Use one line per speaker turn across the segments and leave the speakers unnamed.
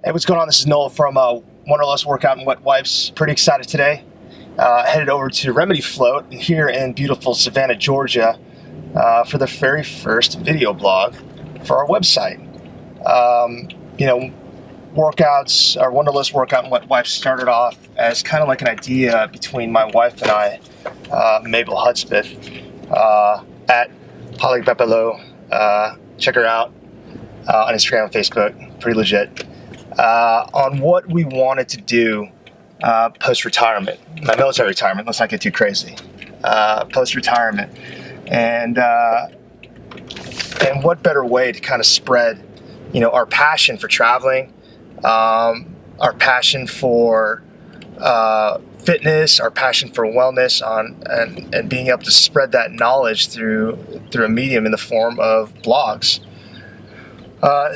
Hey, what's going on? This is Noel from Wanderlust Workout and Wet Wipes. Pretty excited today. Headed over to Remedy Float here in beautiful Savannah, Georgia, for the very first video blog for our website. Workouts, our Wanderlust Workout and Wet Wipes started off as kind of like an idea between my wife and I, Mabel Hudspeth, at Holly Pepelo. Check her out on Instagram and Facebook. Pretty legit. On what we wanted to do post-retirement, my military retirement. Let's not get too crazy. Post-retirement, and what better way to kind of spread, our passion for traveling, our passion for fitness, our passion for wellness, and being able to spread that knowledge through a medium in the form of blogs.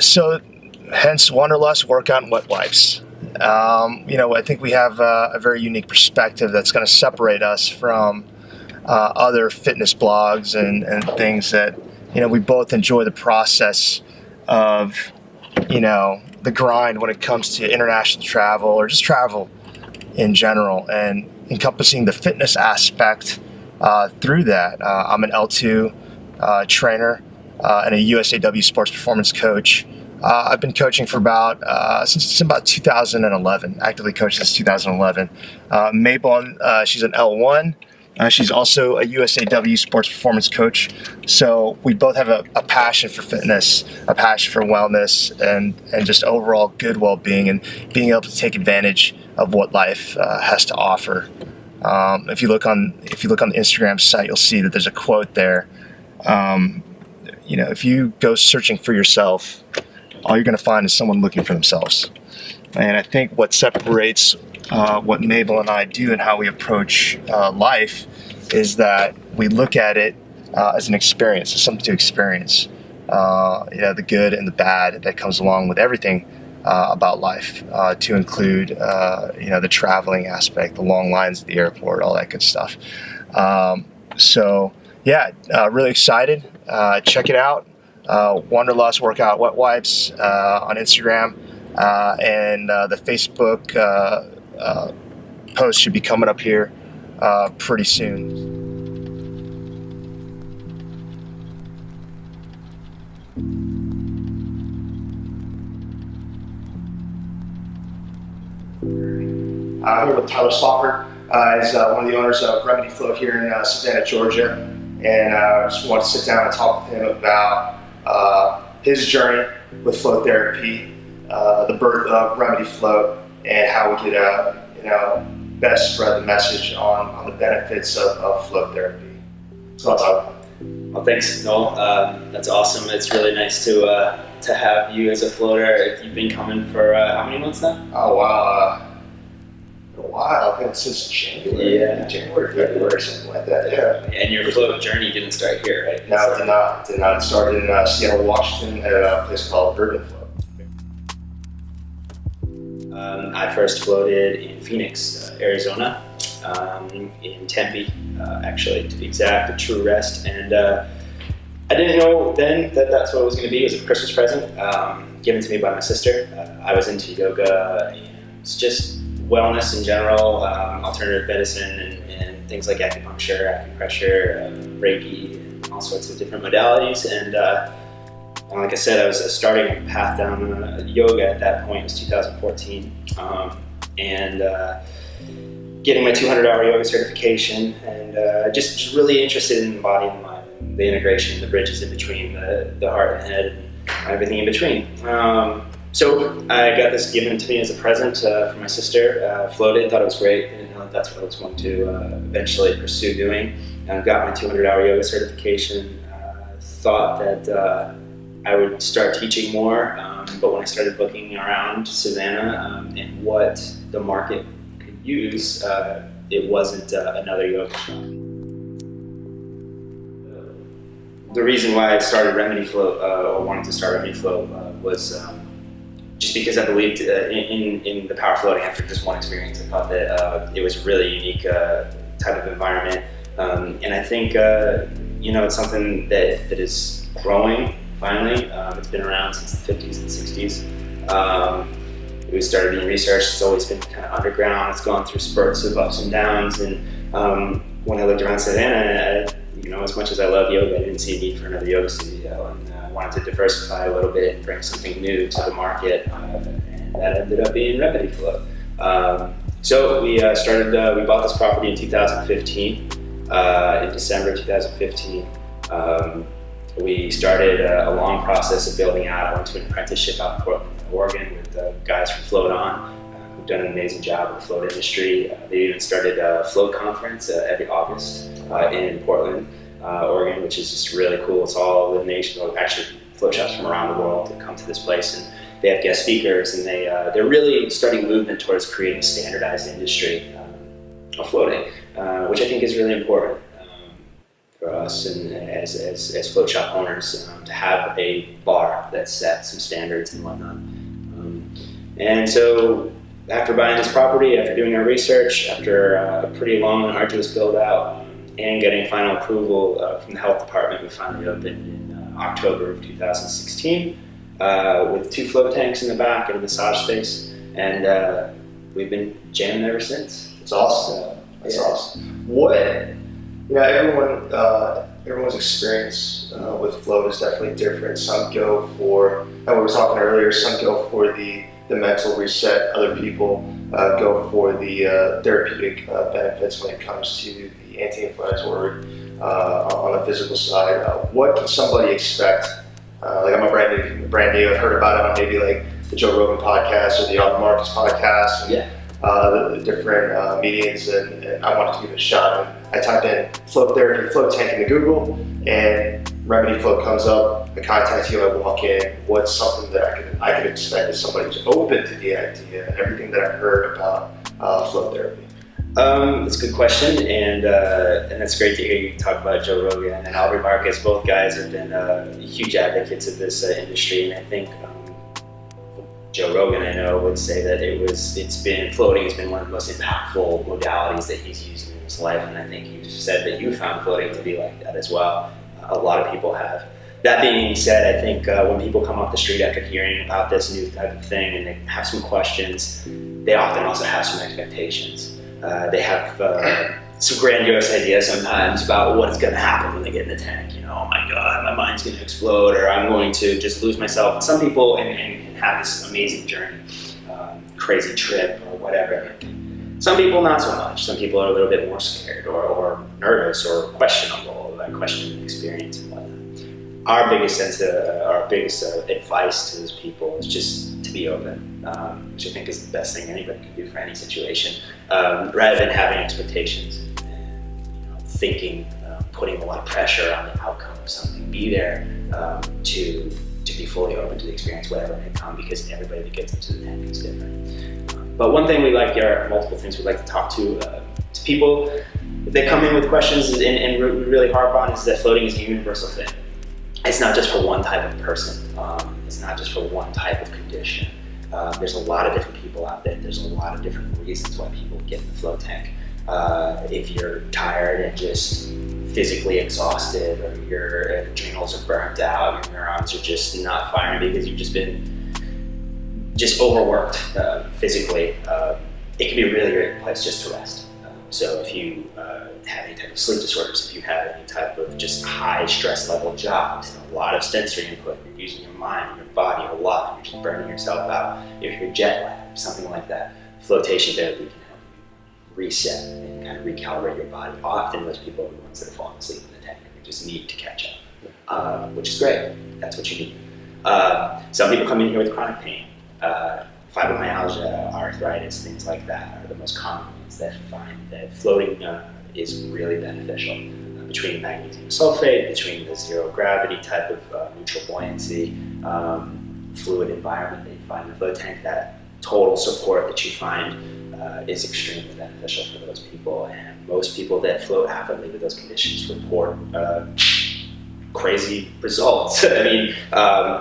So hence Wanderlust Workout and Wet Wipes. I think we have a very unique perspective that's going to separate us from other fitness blogs and things that, we both enjoy the process of, the grind when it comes to international travel or just travel in general, and encompassing the fitness aspect through that. I'm an L2 trainer and a USAW sports performance coach. I've been coaching for since about 2011, actively coached since 2011. Mabel, she's an L1. She's also a USAW sports performance coach. So we both have a passion for fitness, a passion for wellness, and just overall good well-being, and being able to take advantage of what life has to offer. If you look on the Instagram site, you'll see that there's a quote there. If you go searching for yourself, all you're going to find is someone looking for themselves. And I think what separates what Mabel and I do and how we approach life is that we look at it as an experience, as something to experience. The good and the bad that comes along with everything about life, to include, the traveling aspect, the long lines at the airport, all that good stuff. Really excited. Check it out. Wanderlust Workout Wet Wipes on Instagram, and the Facebook post should be coming up here pretty soon. I'm here with Tyler Spofford. He's one of the owners of Remedy Float here in Savannah, Georgia, and I just want to sit down and talk with him about his journey with float therapy, the birth of Remedy Float, and how we could best spread the message on the benefits of float therapy. So I'll talk.
Well, thanks, Noel. That's awesome. It's really nice to have you as a floater. You've been coming for how many months now?
Oh wow, a while. I think since January.
Yeah.
January, February, something like that. Yeah.
And your float journey didn't start here, right?
No, it did not. It started in Seattle, Washington, at a place called Urban Float.
I first floated in Phoenix, Arizona, in Tempe, actually, to be exact, at True Rest. And I didn't know then that that's what it was going to be. It was a Christmas present given to me by my sister. I was into yoga and it's just wellness in general, alternative medicine, and things like acupuncture, acupressure, Reiki, and all sorts of different modalities. And like I said, I was starting a path down yoga at that point. It was 2014, and getting my 200-hour yoga certification, and just really interested in the body and the mind, the integration, the bridges in between the heart and head, and everything in between. So I got this given to me as a present from my sister, floated and thought it was great. Didn't know that's what I was going to eventually pursue doing. Got my 200-hour yoga certification, thought that I would start teaching more, but when I started looking around Savannah and what the market could use, it wasn't another yoga shop. The reason why I started Remedy Float, or wanted to start Remedy Float, was just because I believed in the power of floating after just one experience. I thought that it was a really unique type of environment, and I think it's something that is growing finally. It's been around since the 50s and 60s. we started doing research. It's always been kind of underground. It's gone through spurts of ups and downs. And when I looked around Savannah, as much as I love yoga, I didn't see a need for another yoga studio, and I wanted to diversify a little bit and bring something new to the market, and that ended up being Remedy Flow. So we bought this property in 2015, in December 2015. We started a long process of building out. I went to an apprenticeship out in Portland, Oregon with guys from Float On, who've done an amazing job in the float industry. They even started a float conference every August in Portland, Oregon, which is just really cool. It's all the nation, actually float shops from around the world that come to this place, and they have guest speakers, and they're really starting a movement towards creating a standardized industry of floating, which I think is really important for us and as float shop owners, to have a bar that sets some standards and whatnot. And so after buying this property, after doing our research, after a pretty long and arduous build out, and getting final approval from the health department, we finally opened in October of 2016 with 2 float tanks in the back and a massage space, and we've been jamming ever since.
It's awesome. That's awesome. Everyone's experience with float is definitely different. Some go for, and we were talking earlier, some go for the mental reset. Other people go for the therapeutic benefits when it comes to the anti-inflammatory on the physical side. What can somebody expect? I'm a brand new. I've heard about it on maybe like the Joe Rogan podcast or the Albert Marcus podcast.
Yeah.
The different meetings, and I wanted to give it a shot. And I typed in float therapy, float tank into Google, and Remedy Float comes up. I contact you, I walk in. What's something that I could expect as somebody who's open to the idea and everything that I've heard about float therapy?
That's a good question, and that's great to hear you talk about Joe Rogan and Albert Marcus. Both guys have been huge advocates of this industry, and I think Joe Rogan, I know, would say that floating has been one of the most impactful modalities that he's used in his life, and I think you said that you found floating to be like that as well. A lot of people have. That being said, I think when people come off the street after hearing about this new type of thing and they have some questions, they often also have some expectations. They have some grandiose ideas sometimes about what's going to happen when they get in the tank. Oh my God, my mind's going to explode, or I'm going to just lose myself. And some people and have this amazing journey, crazy trip or whatever. Some people not so much. Some people are a little bit more scared or nervous or questionable, questioning the experience and whatnot. Our biggest advice to those people is just to be open, which I think is the best thing anybody can do for any situation, rather than having expectations and thinking, putting a lot of pressure on the outcome of something. Be there to be fully open to the experience, whatever may come, because everybody that gets into the tank is different. But one thing we like, there are multiple things we'd like to talk to people. If they come in with questions and we really harp on, is that floating is a universal thing. It's not just for one type of person. It's not just for one type of condition. There's a lot of different people out there. There's a lot of different reasons why people get in the float tank. If you're tired and just physically exhausted, or your adrenals are burnt out, your neurons are just not firing because you've just been overworked physically, it can be a really great place just to rest. So if you have any type of sleep disorders, if you have any type of just high stress level jobs, and a lot of sensory input, you're using your mind and your body a lot, you're just burning yourself out. If you're jet lagged, something like that, flotation therapy can help you reset and kind of recalibrate your body. Often those people are the ones that are falling asleep in the tank. They just need to catch up, which is great. That's what you need. Some people come in here with chronic pain. Fibromyalgia, arthritis, things like that are the most common ones that find that floating is really beneficial. Between magnesium sulfate, between the zero gravity type of neutral buoyancy, fluid environment that you find in the float tank, that total support that you find is extremely beneficial for those people. And most people that float happily with those conditions report crazy results. I mean,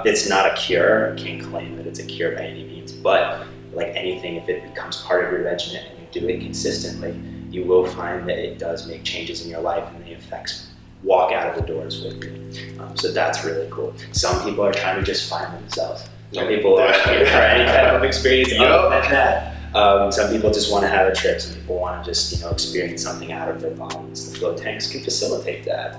it's not a cure. I can't claim that it's a cure by any means, but like anything, if it becomes part of your regimen and you do it consistently, you will find that it does make changes in your life and the effects walk out of the doors with you. So that's really cool. Some people are trying to just find themselves. Some people are here for any type of experience other than that. Some people just want to have a trip. Some people want to just experience something out of their bodies. The float tanks can facilitate that.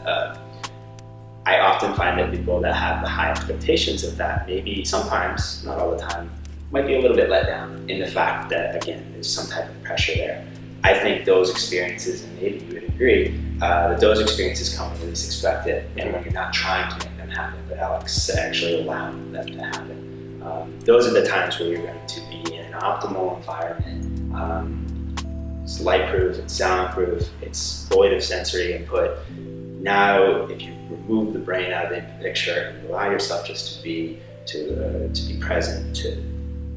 I often find that people that have the high expectations of that, maybe sometimes, not all the time, might be a little bit let down in the fact that, again, there's some type of pressure there. I think those experiences, and maybe you would agree, that those experiences come when you least expect it, and when you're not trying to make them happen, but Alex actually allowing them to happen. Those are the times where you're going to be in an optimal environment. It's light-proof, it's soundproof, it's void of sensory input. Now, if you remove the brain out of the picture and allow yourself just to be present, to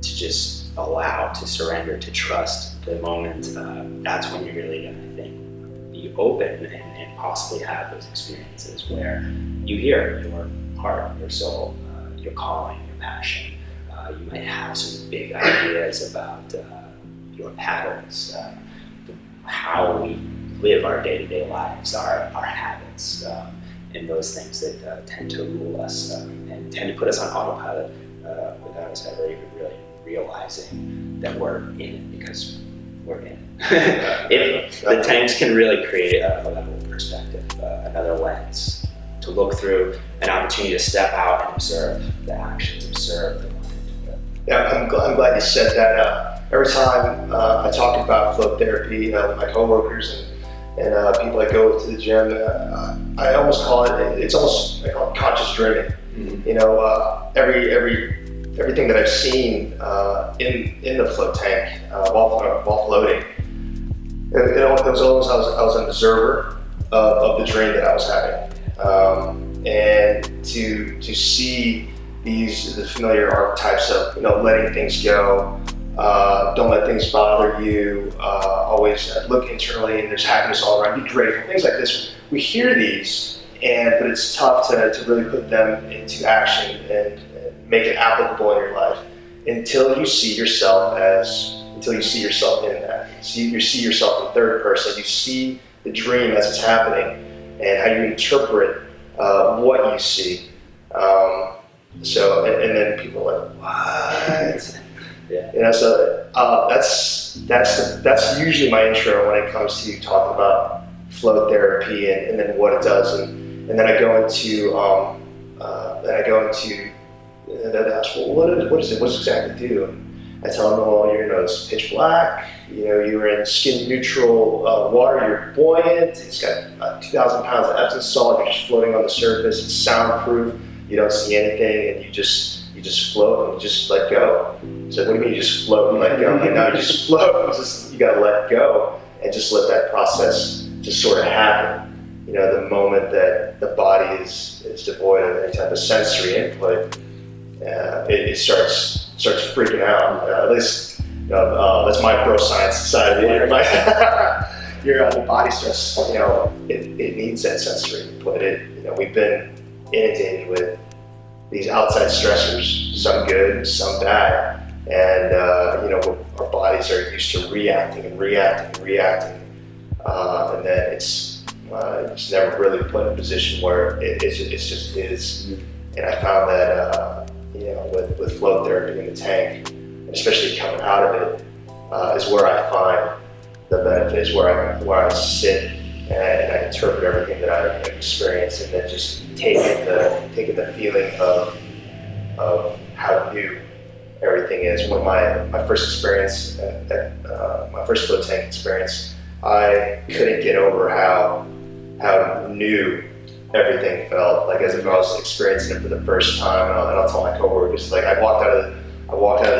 just allow, to surrender, to trust the moment, that's when you're really going to, I think, be open and possibly have those experiences where you hear your heart, your soul, your calling, your passion. You might have some big ideas about your patterns, how we live our day-to-day lives, our habits, and those things that tend to rule us and tend to put us on autopilot without us ever even really realizing that we're in it, because we're in it. The tanks can really create a level of perspective, another lens to look through, an opportunity to step out and observe the actions, observe the mind.
Yeah, I'm glad you said that. Every time I talk about float therapy with my coworkers and people that go to the gym, I almost call it I call it conscious dreaming. Mm-hmm. Everything that I've seen in the float tank while floating, it was almost I was an observer of the dream that I was having, and to see the familiar archetypes of letting things go, don't let things bother you, always look internally, and there's happiness all around, be grateful, things like this. We hear these, but it's tough to really put them into action and make it applicable in your life until you see yourself in that. You see yourself in third person. You see the dream as it's happening and how you interpret what you see. And then people are like, what? Yeah. So that's usually my intro when it comes to talking about flow therapy and then what it does, and then I go into they ask, well, what is it? What does it exactly do? And I tell them, well, it's pitch black. You're in skin neutral water. You're buoyant. It's got 2,000 pounds of Epsom salt. You're just floating on the surface. It's soundproof. You don't see anything, and you just float and you just let go. So what do you mean you just float and let go? Like, no, you just float. You got to let go and just let that process just sort of happen. The moment that the body is devoid of any type of sensory input, it starts freaking out. At least that's my pro science side of it. The body starts. It needs that sensory input. We've been inundated with these outside stressors, some good, some bad, and our bodies are used to reacting, and then it's never really put in a position where it just is. And I found that with float therapy in the tank, and especially coming out of it, is where I find the benefits, where I sit and I interpret everything that I've experienced, and then just taking the feeling of how new everything is. When my first experience, my first float tank experience, I couldn't get over how new everything felt, like as if I was experiencing it for the first time. And I'll tell my coworkers, like I walked out of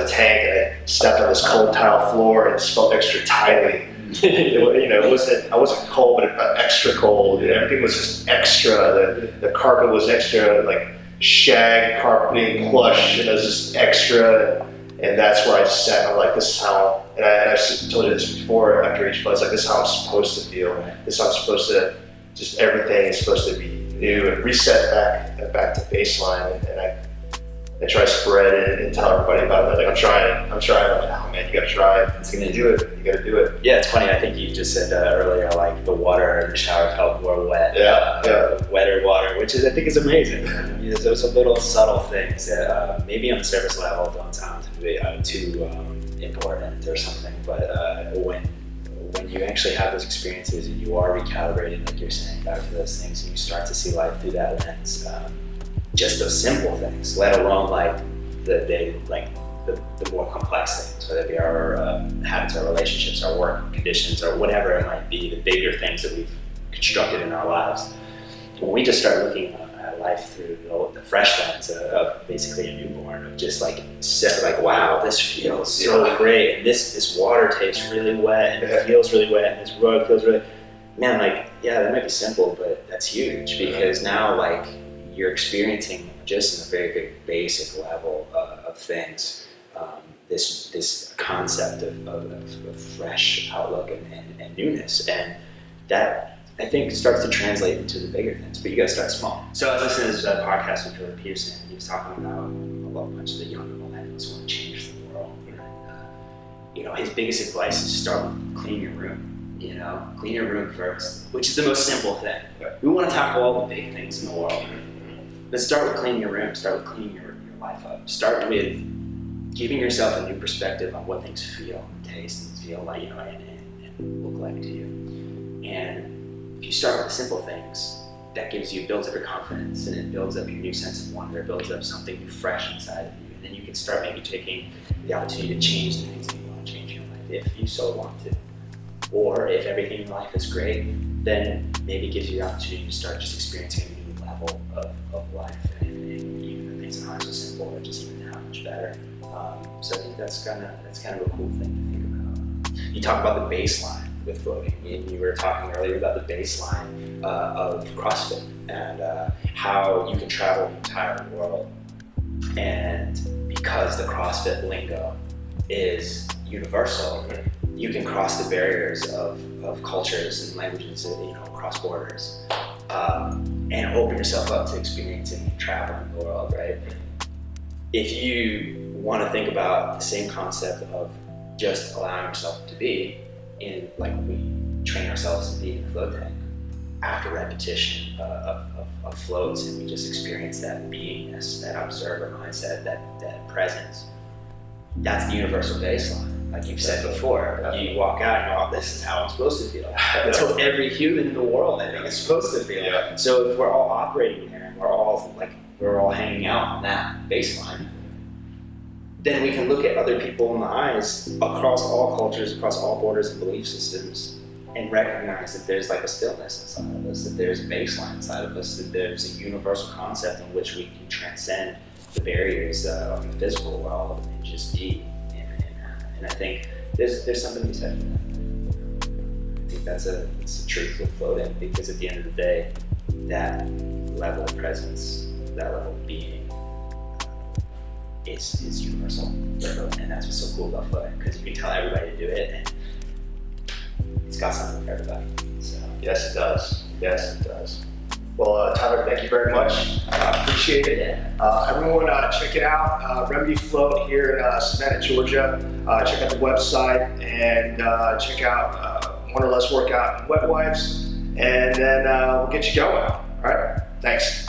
the tank and I stepped on this cold tile floor and it just felt extra tightly. I wasn't cold, but it felt extra cold. Everything was just extra. The carpet was extra, like shag carpeting, plush, and it was just extra. And that's where I just sat. And I'm like, this is how. And I've told you this before. After each float, it's like, this is how I'm supposed to feel. This is how I'm supposed to. Just everything is supposed to be new and reset back to baseline. And and try to spread it and tell everybody about it. Like I'm trying. Like, oh man, you gotta try it. It's gonna do it. You gotta do it.
Yeah, it's funny. I think you just said earlier, like the water in the shower felt more wet. Wetter water, which is I think is amazing. You know, those are little subtle things that maybe on the surface level don't sound too important or something, but when you actually have those experiences and you are recalibrated, like you're saying, back to those things, and you start to see life through that lens, just those simple things, let alone like the more complex things, whether it be our habits, our relationships, our work conditions, or whatever it might be, the bigger things that we've constructed in our lives. When we just start looking at life through the fresh lens of basically a newborn, of just like wow, this feels so great, and this water tastes really wet, and it feels really wet, and this rug feels really, man, like, yeah, that might be simple, but that's huge, because now like you're experiencing just in a very, very basic level of things, this concept of fresh outlook and newness, and that I think starts to translate into the bigger things, but you gotta start small. So I was listening to this podcast with Jordan Peterson, and he was talking about a bunch of the younger millennials want to change the world. And, his biggest advice is start with clean your room. Clean your room first, which is the most simple thing. We want to tackle all the big things in the world, but start with cleaning your room, start with cleaning your life up. Start with giving yourself a new perspective on what things feel, taste, and feel like, and look like to you. And if you start with the simple things, that builds up your confidence, and it builds up your new sense of wonder, it builds up something new, fresh inside of you. And then you can start maybe taking the opportunity to change the things that you want to change in your life, if you so want to. Or if everything in life is great, then maybe it gives you the opportunity to start just experiencing a new level of life, and even the things that aren't so simple are just even that much better. So I think that's kind of a cool thing to think about. You talk about the baseline with floating, and you were talking earlier about the baseline of CrossFit, and how you can travel the entire world, and because the CrossFit lingo is universal, you can cross the barriers of cultures and languages, across borders, and open yourself up to experiencing and traveling the world, right? If you want to think about the same concept of just allowing yourself to be in, like we train ourselves to be in a float tank, after repetition of floats, and we just experience that beingness, that observer mindset, that presence, that's the universal baseline. Like you've said before, you walk out and you're this is how I'm supposed to feel. That's what every human in the world, I think, is supposed to feel. Yeah. So if we're all operating there, and we're all hanging out on that baseline, then we can look at other people in the eyes across all cultures, across all borders and belief systems, and recognize that there's like a stillness inside of us, that there's a baseline inside of us, that there's a universal concept in which we can transcend the barriers of the physical world and just be. And I think there's something to be said for that. I think it's the truth of floating, because at the end of the day, that level of presence, that level of being is universal. And that's what's so cool about floating, because you can tell everybody to do it, and it's got something for everybody. So.
Yes, it does. Yes, it does. Well, Tyler, thank you very much. I appreciate it. Everyone, check it out. Remedy Float here in Savannah, Georgia. Check out the website, and check out One or Less Workout and Wet Wipes, and then we'll get you going. All right? Thanks.